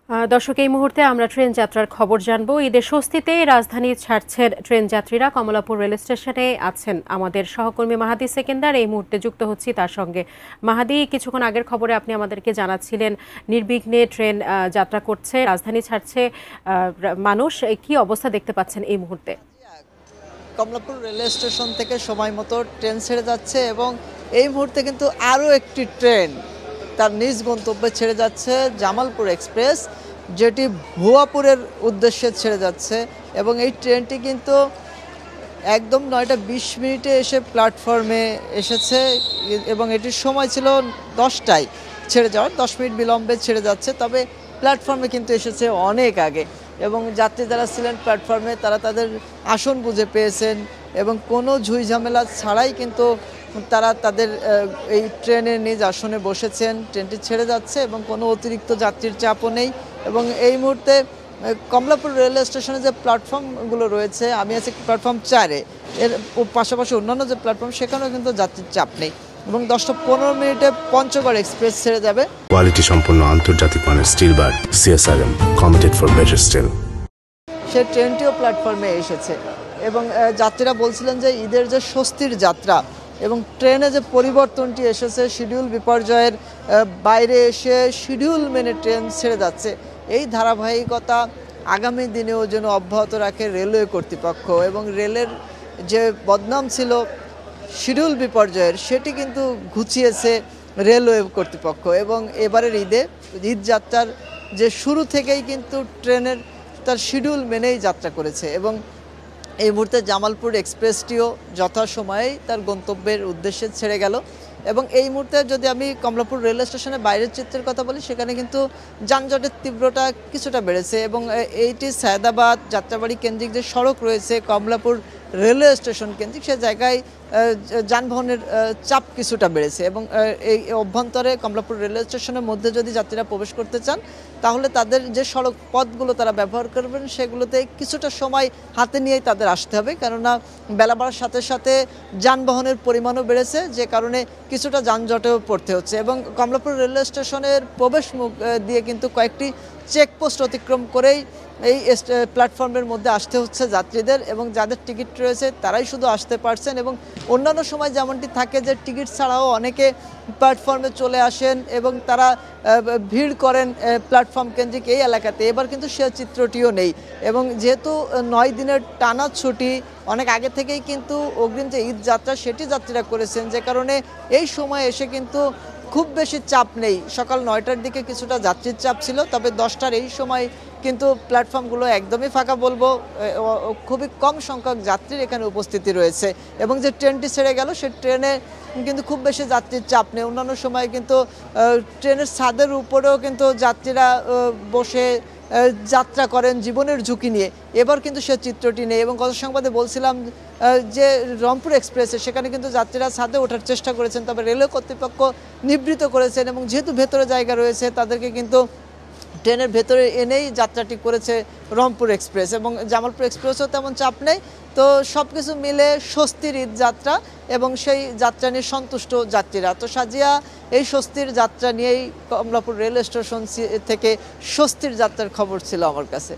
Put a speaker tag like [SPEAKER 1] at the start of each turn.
[SPEAKER 1] দর্শক, এই মুহূর্তে আমরা ট্রেন যাত্রার খবর জানবো। ঈদের স্বস্তিতে রাজধানী ছাড়ছেন ট্রেন যাত্রীরা। কমলাপুর রেল স্টেশনে আছেন আমাদের সহকর্মী মাহাদি সেকেন্দার। এই মুহূর্তে যুক্ত হচ্ছি তার সঙ্গে। মাহাদি, কিছুক্ষণ আগের খবরে আপনি আমাদেরকে জানাচ্ছিলেন নির্বিঘ্নে ট্রেন যাত্রা করছে, রাজধানী ছাড়ছে মানুষ। কি অবস্থা দেখতে পাচ্ছেন এই মুহূর্তে?
[SPEAKER 2] কমলাপুর রেল স্টেশন থেকে সময় মতো ট্রেন ছেড়ে যাচ্ছে এবং এই মুহূর্তে কিন্তু আরও একটি ট্রেন তার নিজ গন্তব্যে ছেড়ে যাচ্ছে, জামালপুর এক্সপ্রেস, যেটি ভুয়াপুরের উদ্দেশ্যে ছেড়ে যাচ্ছে। এবং এই ট্রেনটি কিন্তু একদম 9:20 এসে প্ল্যাটফর্মে এসেছে এবং এটির সময় ছিল 10টায় ছেড়ে যাওয়ার, 10 মিনিট বিলম্বে ছেড়ে যাচ্ছে। তবে প্ল্যাটফর্মে কিন্তু এসেছে অনেক আগে এবং যাত্রী যারা ছিলেন প্ল্যাটফর্মে তারা তাদের আসন বুঝে পেয়েছেন এবং কোনো ঝুঁই ঝামেলা ছাড়াই কিন্তু তারা তাদের এই ট্রেনের নিজ আসনে বসেছেন। ট্রেনটি ছেড়ে যাচ্ছে এবং কোনো অতিরিক্ত যাত্রীর চাপও নেই। এবং এই মুহূর্তে কমলাপুর রেল স্টেশনে যে প্ল্যাটফর্মগুলো রয়েছে, আমি আছি প্ল্যাটফর্ম 4-এ, এর পাশাপাশি অন্যান্য যে প্ল্যাটফর্ম সেখানেও কিন্তু যাত্রীর চাপ নেই। এবং 10:15 পঞ্চগড় এক্সপ্রেস ছেড়ে যাবে।
[SPEAKER 3] কোয়ালিটি সম্পন্ন আন্তর্জাতিক মানের still bar CSRM, committed for better still.
[SPEAKER 2] সেই ট্রেনটিও প্ল্যাটফর্মে এসেছে এবং যাত্রীরা বলছিলেন যে ঈদের যে স্বস্তির যাত্রা এবং ট্রেনে যে পরিবর্তনটি এসেছে, শিডিউল বিপর্যয়ের বাইরে এসে শিডিউল মেনে ট্রেন ছেড়ে যাচ্ছে, এই ধারাবাহিকতা আগামী দিনেও যেন অব্যাহত রাখে রেলওয়ে কর্তৃপক্ষ। এবং রেলের যে বদনাম ছিল শিডিউল বিপর্যয়ের, সেটি কিন্তু ঘুচিয়েছে রেলওয়ে কর্তৃপক্ষ। এবং এবারের ঈদ যাত্রার যে শুরু থেকেই কিন্তু ট্রেনের তার শিডিউল মেনেই যাত্রা করেছে এবং এই মুহূর্তে জামালপুর এক্সপ্রেসটিও যথাসময়েই তার গন্তব্যের উদ্দেশ্যে ছেড়ে গেল। এবং এই মুহূর্তে যদি আমি কমলাপুর রেল স্টেশনের বাইরের চিত্রের কথা বলি, সেখানে কিন্তু যানজটের তীব্রতা কিছুটা বেড়েছে এবং এইটি সায়দাবাদ যাত্রাবাড়ি কেন্দ্রিক যে সড়ক রয়েছে কমলাপুর রেলওয়ে স্টেশন কেন্দ্রিক, সে জায়গায় যানবাহনের চাপ কিছুটা বেড়েছে। এবং এই অভ্যন্তরে কমলাপুর রেলওয়ে স্টেশনের মধ্যে যদি যাত্রীরা প্রবেশ করতে চান, তাহলে তাদের যে সড়ক পথগুলো তারা ব্যবহার করবেন সেগুলোতে কিছুটা সময় হাতে নিয়েই তাদের আসতে হবে, কেননা বেলা বাড়ার সাথে সাথে যানবাহনের পরিমাণও বেড়েছে, যে কারণে কিছুটা যানজটেও পড়তে হচ্ছে। এবং কমলাপুর রেলওয়ে স্টেশনের প্রবেশ মুখ দিয়ে কিন্তু কয়েকটি চেকপোস্ট অতিক্রম করেই এই প্ল্যাটফর্মের মধ্যে আসতে হচ্ছে যাত্রীদের। এবং যাদের টিকিট রয়েছে তারাই শুধু আসতে পারছেন। এবং অন্যান্য সময় যেমনটি থাকে যে টিকিট ছাড়াও অনেকে প্ল্যাটফর্মে চলে আসেন এবং তারা ভিড় করেন প্ল্যাটফর্ম কেন্দ্রিক এই এলাকাতে, এবার কিন্তু সে চিত্রটিও নেই। এবং যেহেতু 9 দিনের টানা ছুটি, অনেক আগে থেকেই কিন্তু অগ্রিম যে ঈদ যাত্রা সেটি যাত্রীরা করেছেন, যে কারণে এই সময় এসে কিন্তু খুব বেশি চাপ নেই। সকাল 9টার দিকে কিছুটা যাত্রীর চাপ ছিল, তবে 10টার এই সময় কিন্তু প্ল্যাটফর্মগুলো একদমই ফাঁকা বলবো, খুবই কম সংখ্যক যাত্রীর এখানে উপস্থিতি রয়েছে। এবং যে ট্রেনটি ছেড়ে গেল সে ট্রেনে কিন্তু খুব বেশি যাত্রীর চাপ নেই। অন্যান্য সময় কিন্তু ট্রেনের ছাদের উপরেও কিন্তু যাত্রীরা বসে যাত্রা করেন জীবনের ঝুঁকি নিয়ে, এবার কিন্তু সে চিত্রটি নেই। এবং গত সংবাদে বলছিলাম যে রংপুর এক্সপ্রেসে সেখানে কিন্তু যাত্রীরা ছাদে ওঠার চেষ্টা করেছেন, তবে রেলওয়ে কর্তৃপক্ষ নিবৃত করেছেন এবং যেহেতু ভেতরে জায়গা রয়েছে তাদেরকে কিন্তু ট্রেনের ভেতরে এনেই যাত্রাটি করেছে রংপুর এক্সপ্রেস। এবং জামালপুর এক্সপ্রেসও তেমন চাপ নেই। তো সব কিছু মিলে স্বস্তির ঈদ যাত্রা এবং সেই যাত্রা নিয়ে সন্তুষ্ট যাত্রীরা। তো সাজিয়া, এই স্বস্তির যাত্রা নিয়েই কমলাপুর রেল স্টেশন থেকে স্বস্তির যাত্রার খবর ছিল আমার কাছে।